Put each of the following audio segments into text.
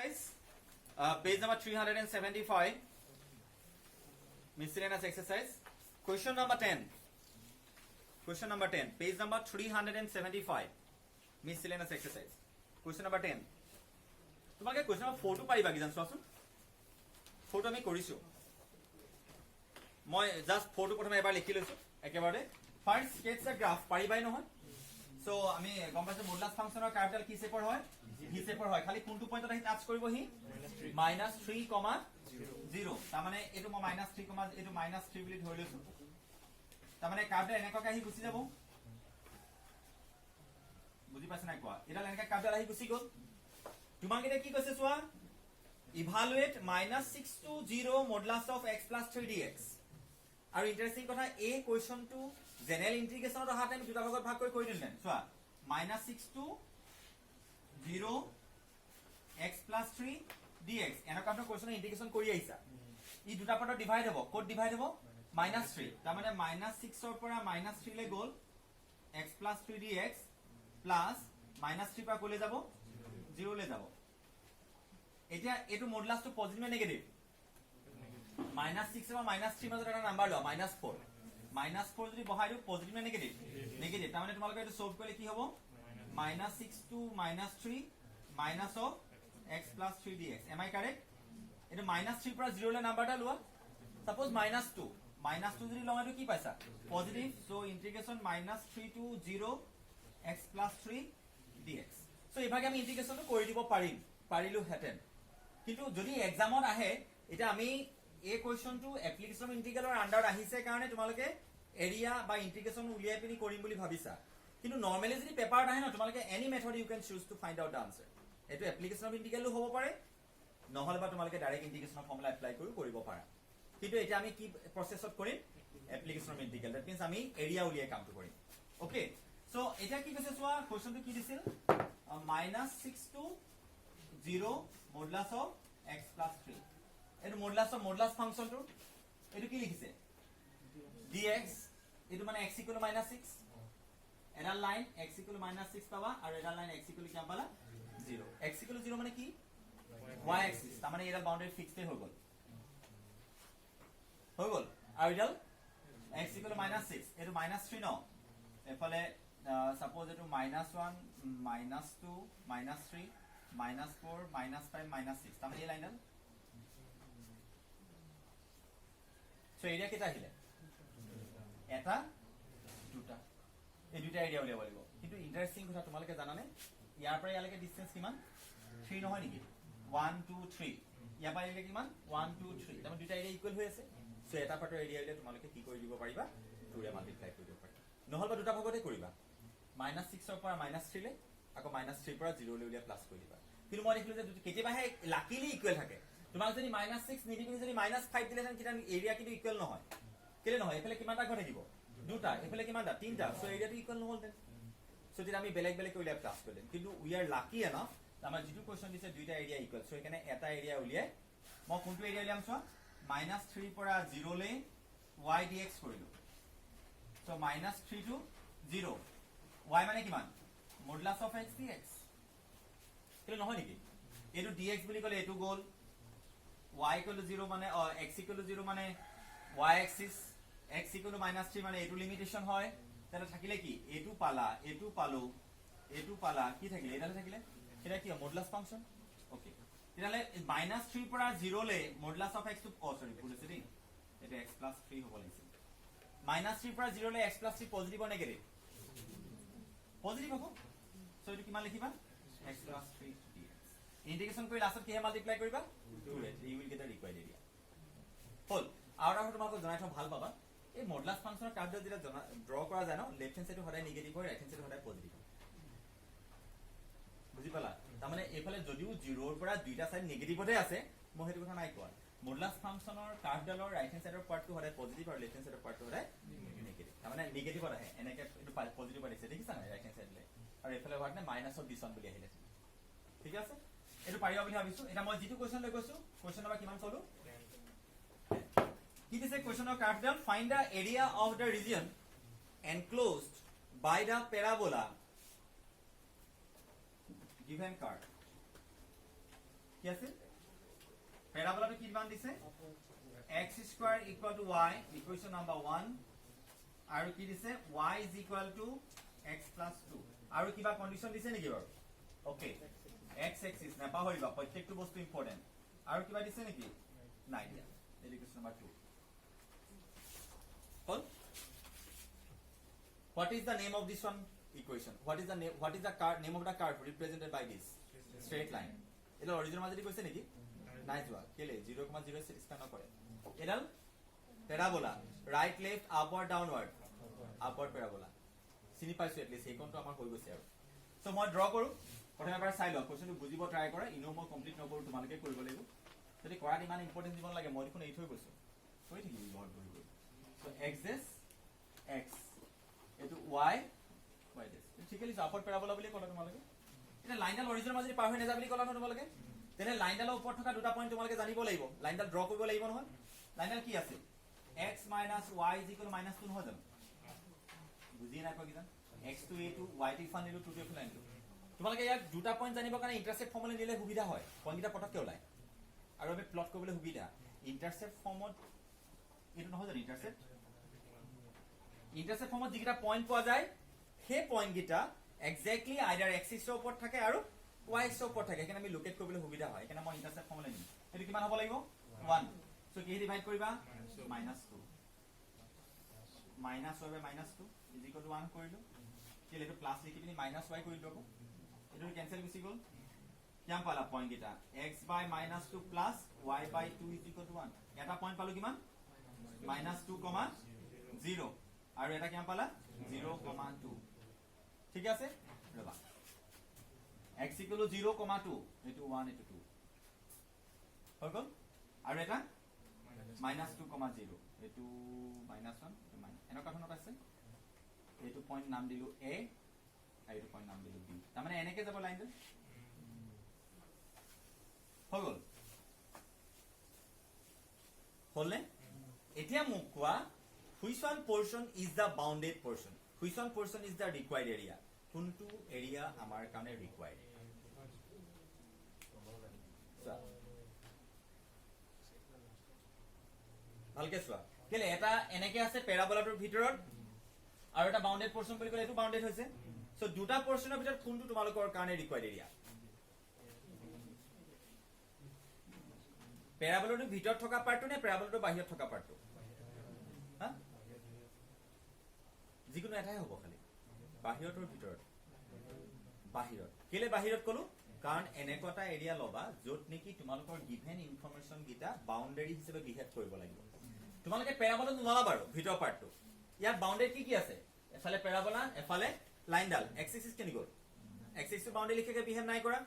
Page number 375, miscellaneous exercise. Question number 10. Question number 10. Page number 375, miscellaneous exercise. Question number 10. তোমাকে question number 4 টো পাৰিবা কি জান চোৱাচোন 4 টো আমি কৰিছো মই জাস্ট 4 টো প্ৰথমে এবাৰ লিখি লৈছো একেবাৰে ফাৰ্স্ট স্কেটছ আ গ্ৰাফ পাৰিবাই নহয় সো আমি গম পাইছো মডুলাস ফাংচনৰ কাৰ্ভডাল কি শেপৰ হয় ভি শেপৰ হয় খালি কোনটো পইণ্টত আহি টাচ কৰিব হি -3,0 তাৰ মানে এটো মই -3, এটো -3 বুলি ধৰি লৈছো তাৰ মানে কাৰ্ভডাল এনেকৈ আহি গুছি যাব বুজি পাছ নাই কোৱা এটা এনেকৈ কাৰ্ভডাল আহি গুছি গল তোমাক এটা কি কৈছে চোৱা evaluate -6 to 0 modulus of x + 3dx আৰু ইন্টাৰেষ্টিং কথা এই কোৱেশ্চনটো জেনেৰেল ইন্টিগ্ৰেশনত অহা টাইম দুটা ভাগত ভাগ কৰি দিলেন চোৱা -6 to 0 x + 3dx এনেকা এটা কোৱেশ্চনৰ ইন্টিগ্ৰেশন কৰি আহিছা ই দুটা পাৰ্টত ডিভাইড হ'ব কোড ডিভাইড হ'ব -3 তাৰ মানে -6 ৰ পৰা -3 লৈ গল x + 3dx প্লাস -3 পৰা কলে যাব 0 লৈ যাব এতিয়া এটো মডুলাসটো পজিটিভ নে নেগেটিভ -6 আৰু -3 মাজত এটা নাম্বাৰ লোৱা -4 -4 যদি বহাই দিও পজিটিভ নে নেগেটিভ নেগেটিভ তাৰ মানে তোমালোকে এটো সলভ কৰিলে কি হ'ব -6 to -3 minus of x plus 3dx am I correct এটো -3 পৰা 0 লৈ নাম্বাৰটা লোৱা সাপোজ -2 যদি লওঁ এটো কি পাইছা positive so integration -3 to 0 x plus 3 dx so এভাগে আমি ইন্টিগ্ৰেশনটো কৰি দিব পাৰিলো হেতেন কিন্তু যদি এক্সামত আহে এটা আমি এই কোৱেশ্চনটো এপ্লিকেশন ইন্টিগ্ৰেলৰ আন্ডাৰত আহিছে কাৰণে তোমালোকে এৰিয়া বা ইন্টিগ্ৰেশন উলিয়াই পিনি কৰিম বুলি ভাবিছা কিন্তু নৰমালি যদি পেপাৰত আহে ন তোমালোকে any method you can choose to find out the answer এটো এপ্লিকেশন অফ ইন্টিগ্ৰেলো হ'ব পাৰে নহলে বা তোমালোকে ডাইৰেক্ট ইন্টিগ্ৰেশনৰ ফৰ্মুলা এপ্লাই কৰি কৰিব পাৰা কিন্তু এটা আমি কি প্ৰসেছত কৰিম application of integral that means আমি এৰিয়া উলিয়াই কামটো কৰিম ওকে সো এটা কি কৈছে চোৱা কোৱেশ্চনটো কি দিছিল -6 to 0 মডুলাস অফ x + 3 এটো মডুলাস ফাংচনটো এটো কি লিখিছে dx এটো মানে x = -6 এডাল লাইন x = -6 পাবা আৰু এডাল লাইন x = কি পালা 0 x = 0 মানে কি y axis তাৰ মানে এডাল বাউন্ডাৰি ফিক্সড হৈ গল আৰু এডাল x = -6 এটো -3 ন এফালে সাপোজ এটো -1 -2 -3 -4 -5 -6 তাৰ মানে এই লাইনডাল সো এৰিয়া কেটা আহিলে এটা দুটা এই দুটা এৰিয়া উলিয়াব লাগিব কিন্তু ইন্টাৰেষ্টিং কথা তোমালোকে জানানে ইয়াৰ পৰা ইয়ালৈকে ডিসটেন্স কিমান 3 নহয় নেকি 1 2 3 ইয়াৰ পৰা ইয়ালৈকে কিমান 1 2 3 তাৰ মানে দুটা এৰিয়া ইকুৱেল হৈ আছে সো এটা পাৰ্টৰ এৰিয়া উলিয়াই তোমালোকে কি কৰি দিব পাৰিবা 2 ৰে মাল্টিপ্লাই কৰি দিব পাৰিবা নহলে দুটা ভাগতে কৰিবা -6 ৰ পৰা -3 লৈ আকৌ -3 পৰা 0 লৈ উলিয়াই প্লাস কৰি দিবা কিন্তু মই দেখিলো যে কেতিয়াবাহে লাকিলি ইকুৱেল থাকে তোমাক যদি -6 নিদি পিনি যদি -5 দিলেহেন কিটা এৰিয়া কিন্তু ইকুৱেল নহয় কেলে নহয় এফালে কিমানটা ঘৰ থাকিব দুটা এফালে কিমানটা তিনটা সো এৰিয়াটো ইকুৱেল নহল দেন সো যদি আমি বেলেগ উলিয়াই প্লাস কৰিলে কিন্তু উই আৰ লাকি এনাফ আমাৰ যেটো কোৱেশ্চন দিছে দুইটা এৰিয়া ইকুৱেল সো এখানে এটা এৰিয়া উলিয়াই মই কোনটো এৰিয়া উলিয়াম চোৱা -3 পৰা 0 লৈ y dx কৰিলো সো -3 to 0 y মানে কিমান মডুলাস অফ x dx কেলে নহয় নেকি এটো dx বুলি কলে এটো গল y = 0 মানে x = 0 মানে y axis x = -3 মানে এটো লিমিটেশন হয় তাহলে থাকিলে কি এটো পালা এটো পালা কি থাকিলে এডালে থাকিলে এটা কি মডুলাস ফাংশন ওকে তাহলে -3 পৰা 0 লৈ modulus of x to sorry ভুল আছে দেই এটা x + 3 হ'ব লাগিছিল -3 পৰা 0 লৈ x + 3 পজিটিভ নে নেগেটিভ পজিটিভ হ'ব সো এটো কিমান লিখিবা x + 3 dx ইন্টিগ্ৰেশন কৰি লাষ্টত কি মাল্টিপ্লাই কৰিবা 2 ৰে you will get the required area হল আৰু এটা তোমাক জনাই থম ভাল পাবা এই মডুলাস ফাংচনৰ কাৰ্ভডাল যেটা ড্ৰ কৰা যায় ন লেফট হ্যান্ড সাইডে সদায় নেগেটিভ হয় ৰাইট হ্যান্ড সাইডে সদায় পজিটিভ হয় বুজি পালা তাৰ মানে এফালে যদিও 0 ৰ পৰা দুইটা সাইড নেগেটিভতে আছে মই হেতু কথা নাই কোৱা মডুলাস ফাংচনৰ কাৰ্ভডালৰ ৰাইট হ্যান্ড সাইডৰ পাৰ্টটো সদায় পজিটিভ আৰু লেফট হ্যান্ড সাইডৰ পাৰ্টটো সদায় নেগেটিভ তাৰ মানে নেগেটিভত আহে এনেকে এটো পজিটিভ আহিছে দেখিছা না ৰাইট হ্যান্ড সাইডলে আৰু এফালে হোৱাটনে -1 বুলি আহিলে ঠিক আছে এটো পাৰিবা বুলি ভাবিছো এটা মই যেটো কোৱেশ্চন লৈ কৈছো কোৱেশ্চন নম্বৰ কিমান কলো কি দিছে কোৱেশ্চনৰ কাৰ্ভডাল find the area of the region enclosed by the parabola given curve কি আছে প্যাৰাবোলাটো কি মান দিছে x square equal to y equation number 1 আৰু কি দিছে y is equal to x plus 2 আৰু কিবা কন্ডিশন দিছে নেকি বাৰু ওকে x এক্সিস না পাহৰিবা প্ৰত্যেকটো বস্তু ইম্পৰ্টেন্ট আৰু কিবা দিছে নেকি নাই দিয়া equation number 2 hall what is the name of this one equation what is the name of the curve represented by this straight line এটা অরিজিনাল মাজেদি কৈছে নেকি নাই যোৱা কেলে 0,0 স্থান কৰে এডাল প্যাৰাবোলা ৰাইট লেফট আপওয়াৰ্ড ডাউনওয়াৰ্ড আপওয়াৰ্ড প্যাৰাবোলা চিনি পাইছো এটলিস্ট এই কোনটো আমাৰ হৈ গৈছে আৰু সো মই ড্ৰ কৰো প্ৰথমে এবাৰ চাই লও কোৱেশ্চনটো বুজিব ট্ৰাই কৰা ইনো মই কমপ্লিট নকৰো তোমালোকে কৰিব লাগিব যদি কৰাত ইমান ইম্পৰ্টেন্ট দিব লাগে মই দেখোন এই থৈ গৈছো কৈ থাকিম ঘৰত বহি বহি সো x x এটো y y দিস ঠিকই লিখা আপওয়ার্ড প্যারাবোলা বুলি ক'লা তোমালোকে এটা লাইনডাল অৰিজিনাল মাজেদি পাৰ হৈ নাযাব বুলি ক'লা তোমালোকে তেনে লাইনডালৰ ওপৰত থকা দুটা পইণ্ট তোমালোকে জানিব লাগিব লাইনডাল ড্ৰ কৰিব লাগিব নহয় লাইনডাল কি আছে x - y = -2 নহয় জানো বুজি নাই কোৱা কিজান x to a to y to Ifan নিলো 2 to ইফান নিলো তোমালোকে ইয়াক দুটা পইণ্ট জানিব কাৰণে ইন্টাৰসেপ্ট ফৰ্মুলা দিলে সুবিধা হয় পইণ্টটা পটককে ওলায় আৰু আমি প্লট কৰিবলৈ সুবিধা ইন্টাৰসেপ্ট ফৰ্মত এটো নহয় জানো ইন্টাৰসেপ্ট ফৰ্মত যিকিটা পইণ্ট পোৱা যায় সেই পইণ্ট গিটা এক্স্যাক্টলি আইদাৰ এক্সিছৰ ওপৰত থাকে আৰু y এক্সৰ ওপৰত থাকে এখানে আমি লোকেট কৰিবলৈ সুবিধা হয় এখানে মই ইন্টাৰসেপ্ট ফৰ্মুলা দিম এটো কিমান হ'ব লাগিব 1 সো কি ডিভাইড কৰিবা -2 minus y by -2 is equal to 1 কৰিলো কেলে এটো প্লাস লিখি পিনি -y কৰি দিব এটো ক্যান্সেল গুচি গল কিমান পালা পইণ্ট গিটা x by -2 plus y by 2 is equal to 1 এটা পইণ্ট পালো কিমান -2,0 আৰু এটা কিমান পালা 0,2 ঠিক আছে ৰবা x = 0,2 এটো 1 এটো 2 হৈ গল আৰু এটা -2,0 এটো -1 এনেকা ধৰণৰ আছে এটো পইণ্ট নাম দিলো a আৰু এটো পইণ্ট নাম দিলো b তাৰ মানে এনেকে যাব লাইনটো হৈ গল হলনে এতিয়া মোক কোৱা which one portion is the bounded portion which one portion is the required area কোনটো এৰিয়া আমাৰ কাৰণে required ভালকে চোৱা কেলে এটা এনেকে আছে প্যাৰাবোলাটোৰ ভিতৰত আৰু এটা বাউন্ডেড পোৰশন বুলি কলে এটো বাউন্ডেড হৈছে সো দুটা পোৰশনৰ ভিতৰত কোনটো তোমালোকৰ কাৰণে ৰিকোয়াৰ্ড এৰিয়া প্যাৰাবোলাটোৰ ভিতৰত থকা পাৰ্টটো নে প্যাৰাবোলাটোৰ বাহিৰত থকা পাৰ্টটো হা যিকোনো এটাই হ'ব খালি বাহিৰতৰ ভিতৰত বাহিৰত কেলে বাহিৰত কলো কাৰণ এনেকটা এৰিয়া লবা যত নেকি তোমালোকৰ গিভেন ইনফৰমেশন গিটা বাউন্ডাৰী হিচাপে বিহেভ কৰিব লাগিব তোমালোকে প্যাৰাবোলা নলা বাৰু ভিতৰ পাৰ্টটো ইয়াৰ বাউন্ডাৰী কি আছে এফালে প্যাৰাবোলা এফালে লাইনডাল x এক্সিস কেনি গল x এক্সিস বাউন্ডাৰী লিখকে বিহেভ নাই কৰা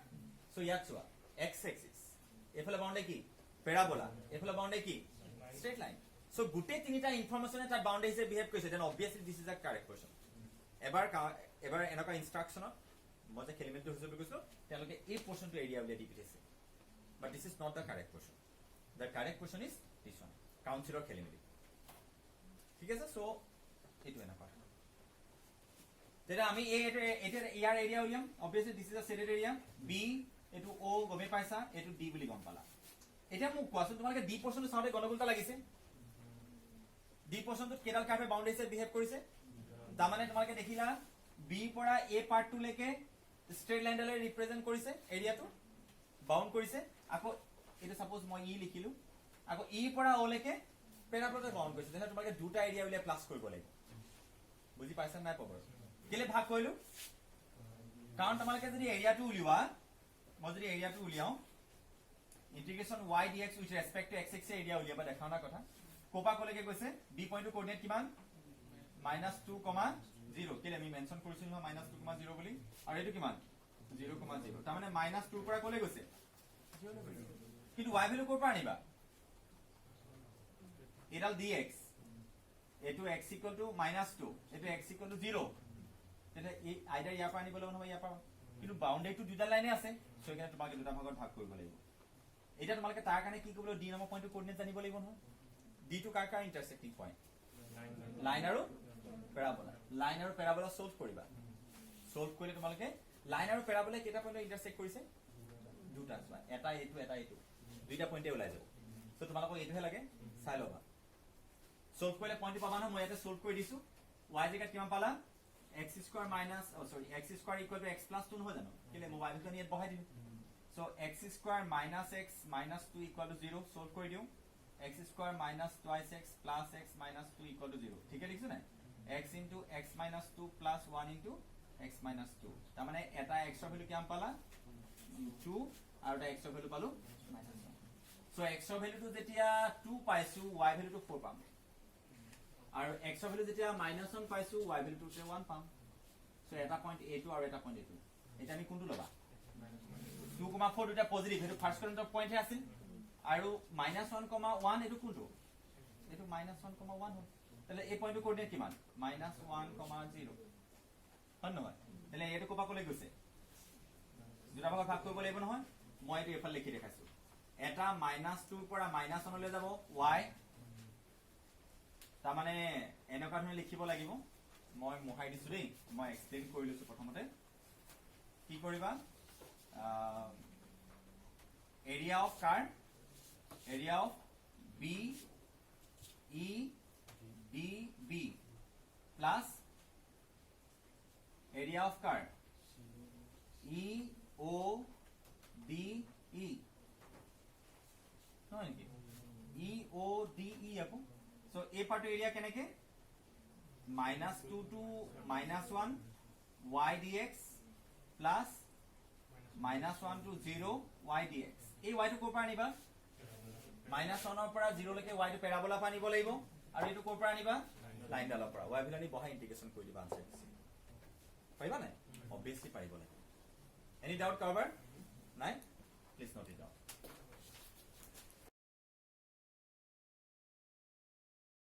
সো ইয়াত চোৱা x এক্সিস এফালে বাউন্ডাৰী কি প্যাৰাবোলা এফালে বাউন্ডাৰী কি স্ট্ৰেট লাইন সো গুটে তিনিটা ইনফৰমেশনে তাৰ বাউন্ডাৰী হিচাপে বিহেভ কৰিছে then obviously this is a correct question এবাৰ এনেকা ইনস্ট্ৰাকশনত মই যে এলিমেন্টটো হিচাপে কৈছো তেওঁলোকে এই পোৰশনটো এৰিয়া উলিয়াই দি পিছে but this is not the correct question the correct question is this one কাউন্সিলৰ খেলিমেলি ঠিক আছে সো এটো এনা পাঠ তেৰা আমি এটা ইয়াৰ এৰিয়া উলিয়াম obviously this is a shaded area B এটো ও গমে পাইছা এটো ডি বুলি গম পালা এটা মোক কোৱাচোন তোমালোকে ডি পোৰশনটো চাওতে গণগুলতা লাগিছে ডি পোৰশনটো কেডাল কাৰ্ভে বাউন্ডাৰী হিচাপে বিহেভ কৰিছে তাৰমানে তোমালোকে দেখিলা বি পৰা এ পাৰ্টটো লৈকে স্ট্ৰেট লাইনডালে ৰিপ্ৰেজেন্ট কৰিছে এৰিয়াটো বাউন্ড কৰিছে আকৌ এটা সাপোজ মই ই লিখিলো আকৌ ই পৰা ও লৈকে প্যাৰাবোলাতে বাউন্ড কৰিছে তেনে তোমালোকে দুটা এৰিয়া উলিয়াই প্লাস কৰিব লাগিব বুজি পাইছা নাই পাবৰ কেলে ভাগ কৰিলো কাৰণ তোমালোকে যদি এৰিয়াটো উলিওৱা মই যদি এৰিয়াটো উলিয়াও integration y dx with respect to x x এৰিয়া উলিয়াবা দেখাওনা কথা কোপা কলেকে কৈছে বি পইণ্টটো কোঅৰ্ডিনেট কিমান -2,0 কেলে আমি মেনশন কৰিছিল ন -2,0 বুলি আৰু এটো কিমান 0,0 তাৰ মানে -2 পৰা কলে গৈছে কিন্তু y ভ্যালু কৰ পৰা আনিবা এডাল dx এটো x = -2 এটো x = 0 তেনে এই আইডাৰ ইয়াৰ পৰা আনিবলৈ নহয় ইয়াৰ পৰা কিন্তু বাউন্ডাৰীটো দুটা লাইনে আছে সো এখানে তোমাকে দুটা ভাগত ভাগ কৰিব লাগিব এটা তোমালোকে তাৰ কাৰণে কি কৰিব ডি নামৰ পইণ্টটো কোঅৰ্ডিনেট জানিব লাগিব নহয় ডি টু কাৰ ইন্টাৰসেক্টিং পইণ্ট লাইন আৰু প্যাৰাবোলা সলভ কৰিবা সলভ কৰিলে তোমালোকে লাইন আৰু প্যাৰাবোলা কেটা পইণ্টত ইন্টাৰসেক্ট কৰিছে দুটা চোৱা এটা এইটো দুইটা পইণ্টে ওলাই যাব সো তোমালোকক এইটোহে লাগে চাই ল'বা সলভ কৰিলে পইণ্ট পাবা ন মই ইয়াতে সলভ কৰি দিছো y জেগাত কিমান পালা x square minus x square equal to x plus 2 নহয় জানো কেলে মই y ভিতৰত ইয়াত বহাই দিম so x square minus x minus 2 equal to 0 solve কৰি দিও x square minus twice x plus x minus 2 equal to 0 ঠিক আছে লিখছো না x into x minus 2 plus 1 into x minus 2 তাৰ মানে এটা x ৰ ভ্যালু কিমান পালা 2 আৰু এটা x ৰ ভ্যালু পালো minus 1 সো x ৰ ভ্যালুটো যেতিয়া 2 পাইছো y ভ্যালুটো 4 পাম আৰু x ৰ ভ্যালু যেতিয়া -1 পাইছো y ভ্যালুটো 1 পাম সো এটা পইণ্ট a2 আৰু এটা পইণ্ট a2 এটা আমি কোনটো লবা 2,4 দুটা পজিটিভ হেতু ফাৰ্স্ট কোৱাড্ৰেন্টৰ পইণ্ট হে আছিল আৰু -1,1 এটো কোনটো এটো -1,1 হ'ল তাহলে এই পইণ্টৰ কোঅৰ্ডিনেট কিমান -1,0 হয় নহয় তাহলে এটো কোপা কলে গৈছে দুটা ভাগ ভাগ কৰিব লাগিব নহয় মই এটো এফাল লিখি দেখাইছো এটা -2 পৰা -1 লৈ যাব y তাৰ মানে এনেকুৱা ধৰণে লিখিব লাগিব মই মোহাই দিছো দেই মই এক্সপ্লেইন কৰি লৈছো প্ৰথমতে কি কৰিবা এৰিয়া অফ কাৰ area of B E D B plus area of কার ই ও ডি ই নহয় নেকি ই ও ডি ই আকো সো এই পার্ট এরিয়া কেনেকে -2 to -1 y dx plus -1 to 0 y dx এই y টো কোৰ পৰা আনিবা -1 ৰ পৰা 0 লৈকে y টো প্যাৰাবোলা পৰা আনিব লাগিব আৰু এটো কোৰ পৰা আনিবা লাইন ডালৰ পৰা y ভ্যালু বহাই ইন্টিগ্ৰেশন কৰি দিবা আনসাৰ পাৰিবা নাই অবভিয়াসলি পাৰিব লাগিব এনি ডাউট কাৰোবাৰ নাই প্লিজ নোট ইট ডাউন